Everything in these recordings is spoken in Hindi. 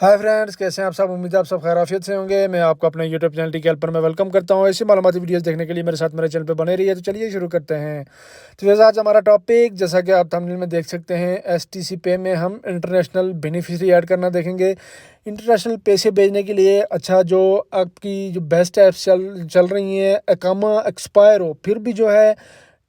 हाय फ्रेंड्स, कैसे हैं आप सब। उम्मीद है आप सब खैराफियत से होंगे। मैं आपको अपने यूट्यूब चैनल टी पर मैं वेलकम करता हूं। ऐसी मालूमाती वीडियोस देखने के लिए मेरे साथ मेरे चैनल पे बने रहिए। तो चलिए शुरू करते हैं। तो वैसे आज हमारा टॉपिक, जैसा कि आप थंबनेल में देख सकते हैं, एसटीसी पे में हम इंटरनेशनल बेनिफिशियरी ऐड करना देखेंगे। इंटरनेशनल पैसे भेजने के लिए अच्छा, जो आपकी जो बेस्ट ऐप्स चल चल रही हैं, अकामा एक्सपायर हो फिर भी जो है,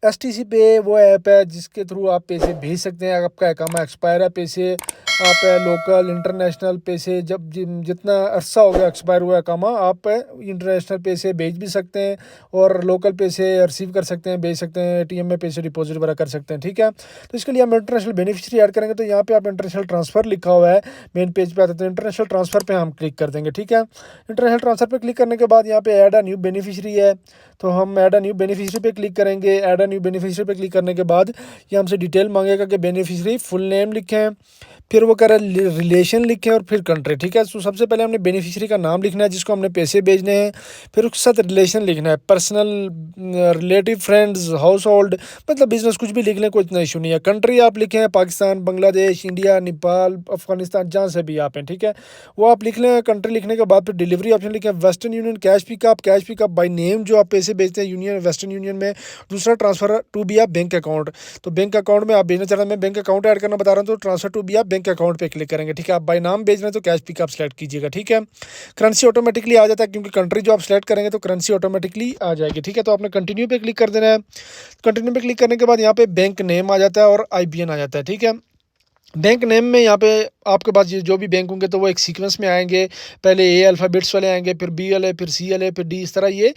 एसटीसी पे वो ऐप है जिसके थ्रू आप पैसे भेज सकते हैं। आपका अकामा एक्सपायर है, पैसे आप लोकल इंटरनेशनल पैसे जब जितना अरसा हो गया एक्सपायर हुआ अकामा, आप इंटरनेशनल पैसे भेज भी सकते हैं और लोकल पैसे रिसीव कर सकते हैं, भेज सकते हैं, एटीएम में पैसे डिपॉजिट वगैरह कर सकते हैं। ठीक है, तो इसके लिए हम इंटरनेशनल बेनिफिशियरी ऐड करेंगे। तो यहाँ पे आप इंटरनेशनल ट्रांसफ़र लिखा हुआ है, मेन पेज पे आता है, तो इंटरनेशनल ट्रांसफ़र पे हम क्लिक कर देंगे। ठीक है, इंटरनेशनल ट्रांसफ़र पे क्लिक करने के बाद यहाँ पे ऐड अ न्यू बेनिफिशियरी है, तो हम ऐड अ न्यू बेनिफिशियरी पे क्लिक करेंगे। ऐड अ न्यू बेनिफिशियरी पे क्लिक करने के बाद ये हमसे डिटेल मांगेगा कि बेनिफिशियरी फुल नेम लिखें, फिर वो कह रहा है रिलेशन लिखें और फिर कंट्री। ठीक है, तो सबसे पहले हमने बेनिफिशियरी का नाम लिखना है जिसको हमने पैसे भेजने हैं, फिर उसके साथ रिलेशन लिखना है, personal, relative, friends, house hold, मतलब बिजनेस, कुछ भी लिख लें, कोई इतना इशू नहीं है। कंट्री आप लिखें पाकिस्तान, बांग्लादेश, इंडिया, नेपाल, अफगानिस्तान, जहाँ से भी आप हैं। ठीक है, वो आप लिख लें। कंट्री लिखने के बाद फिर डिलीवरी ऑप्शन लिखें, western union, cash pickup by name, जो आप पैसे भेजते हैं यूनियन, वेस्टर्न यूनियन में। दूसरा ट्रांसफर टू बी आप बैंक अकाउंट, तो बैंक अकाउंट में आप भेजना चाह रहे हैं, मैं बैंक अकाउंट ऐड करना बता रहा हूँ, तो ट्रांसफर टू बी आप बैंक अकाउंट पे क्लिक करेंगे। ठीक है, आप बाय नाम भेज रहे हैं तो कैश पिक आप सेलेक्ट कीजिएगा। ठीक है, करेंसी ऑटोमेटिकली आ जाता है क्योंकि कंट्री जो आप सेलेक्ट करेंगे तो करेंसी ऑटोमेटिकली आ जाएगी। ठीक है, तो आपने कंटिन्यू पे क्लिक कर देना है। कंटिन्यू पे क्लिक करने के बाद यहाँ पे बैंक नेम आ जाता है और आईबीएन आ जाता है। ठीक है, बैंक नेम में यहाँ पे आपके पास ये जो भी बैंक होंगे तो वो एक सीक्वेंस में आएंगे। पहले ए अल्फ़ाबेट्स वाले आएंगे, फिर बी वाले, फिर सी वाले, फिर डी, इस तरह ये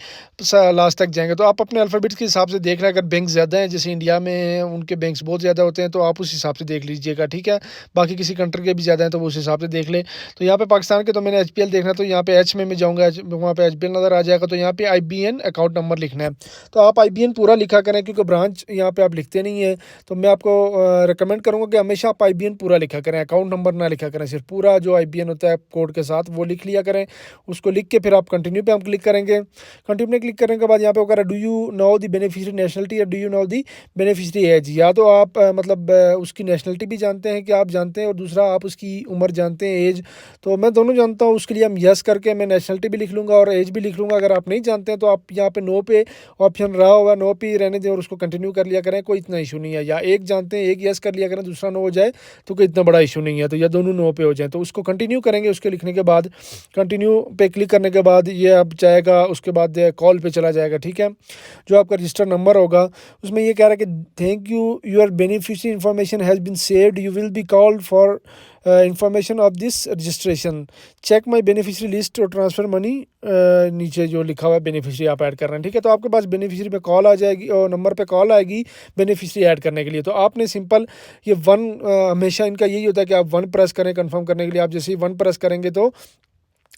लास्ट तक जाएंगे। तो आप अपने अल्फ़ाबेट्स के हिसाब से देख रहे हैं। अगर बैंक ज़्यादा हैं, जैसे इंडिया में उनके बैंक्स बहुत ज़्यादा होते हैं, तो आप उस हिसाब से देख लीजिएगा। ठीक है, बाकी किसी कंट्री के भी ज़्यादा हैं तो वो उस हिसाब से देख ले। तो यहाँ पे पाकिस्तान के तो मैंने HPL देखना है, तो यहाँ पे एच में मैं जाऊँगा, वहाँ पे HPL नज़र आ जाएगा। तो यहाँ पे IBN अकाउंट नंबर लिखना है, तो आप IBN पूरा लिखा करें क्योंकि ब्रांच यहाँ पे आप लिखते नहीं है। तो मैं आपको रिकमेंड करूँगा कि हमेशा आप IBN पूरा लिखा करें, अकाउंट नंबर ना लिखा करें, सिर्फ पूरा जो IBN होता है कोड के साथ वो लिख लिया करें। उसको लिख के फिर आप कंटिन्यू पे हम क्लिक करेंगे। कंटिन्यू पे क्लिक करने के बाद यहाँ पे होगा do you know the beneficiary nationality या do you know the beneficiary age, या तो आप मतलब उसकी नेशनलिटी भी जानते हैं कि आप जानते हैं, और दूसरा आप उसकी उम्र जानते हैं, एज। तो मैं दोनों जानता हूँ, उसके लिए हम यस करके मैं नेशनलिटी भी लिख लूँगा और एज भी लिख लूँगा। अगर आप नहीं जानते हैं तो आप यहाँ पे नो पे ऑप्शन रहा होगा, नो पे रहने दें और उसको कंटिन्यू कर लिया करें, कोई इतना इशू नहीं है। या एक जानते हैं, एक यस कर लिया करें, दूसरा नो हो जाए तो कोई इतना बड़ा इशू नहीं है। तो या दोनों नो पे हो जाए तो उसको कंटिन्यू करेंगे। उसके लिखने के बाद कंटिन्यू पे क्लिक करने के बाद ये अब जाएगा, उसके बाद कॉल पे चला जाएगा। ठीक है, जो आपका रजिस्टर नंबर होगा उसमें ये कह रहा है कि thank you, your beneficiary information has been saved, you will be called for information of this registration, check my beneficiary list और ट्रांसफ़र मनी। नीचे जो लिखा हुआ है बेनिफिशियरी आप ऐड कर रहे हैं। ठीक है, तो आपके पास बेनिफिशियरी पे कॉल आ जाएगी और नंबर पे कॉल आएगी बेनिफिशियरी ऐड करने के लिए। तो आपने सिंपल ये वन, हमेशा इनका यही होता है कि आप वन प्रेस करें कंफर्म करने के लिए। आप जैसे ही वन प्रेस करेंगे तो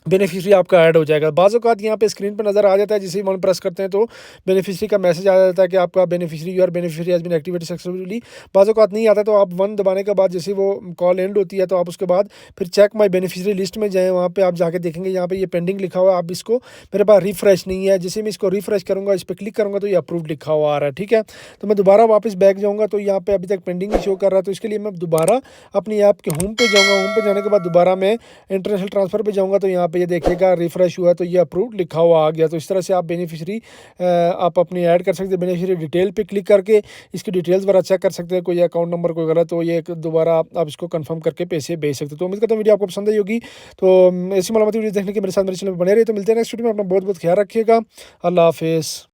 बेनिफिशियरी आपका ऐड हो जाएगा। बाज़ औक़ात यहाँ पे स्क्रीन पे नज़र आ जाता है, जैसे ही वन प्रेस करते हैं तो बेनिफिशियरी का मैसेज आ जाता है कि आपका beneficiary, your beneficiary has been activated successfully. बाज़ औक़ात नहीं आता, तो आप वन दबाने के बाद जैसे वो कॉल एंड होती है तो आप उसके बाद फिर चेक माई बेनिफिशियरी लिस्ट में जाएँ, वहाँ पे आप जाके देखेंगे यहाँ पे ये पेंडिंग लिखा हुआ है। आप इसको, मेरे पास रिफ्रेश नहीं है, जैसे मैं इसको रिफ्रेश करूँगा, इस पर क्लिक करूँगा तो ये अप्रूव्ड लिखा हुआ आ रहा है। ठीक है, तो मैं दोबारा वापस बैक जाऊँगा तो यहाँ पे अभी तक पेंडिंग ही शो कर रहा है। तो इसके लिए मैं दोबारा अपनी ऐप के होम पे जाऊँगा। होम पे जाने के बाद दोबारा मैं इंटरनेशनल ट्रांसफ़र पे जाऊँगा तो यहाँ पे ये देखिएगा रिफ्रेश हुआ तो ये अप्रूव्ड लिखा हुआ आ गया। तो इस तरह से आप बेनिफिशियरी आप अपनी ऐड कर सकते हैं। बेनिफिशियरी डिटेल पे क्लिक करके इसकी डिटेल्स वगैरह चेक कर सकते हैं, कोई अकाउंट नंबर कोई गलत हो, ये दोबारा आप इसको कंफर्म करके पैसे भेज सकते हैं। तो उम्मीद करता हूँ वीडियो आपको पसंद आई होगी। तो ऐसी मालूमाती वीडियो देखने के मेरे साथ मेरे चैनल पर बने रहिए। तो मिलते हैं नेक्स्ट वीडियो में। अपना बहुत बहुत ख्याल रखिएगा। अल्लाह हाफिज़।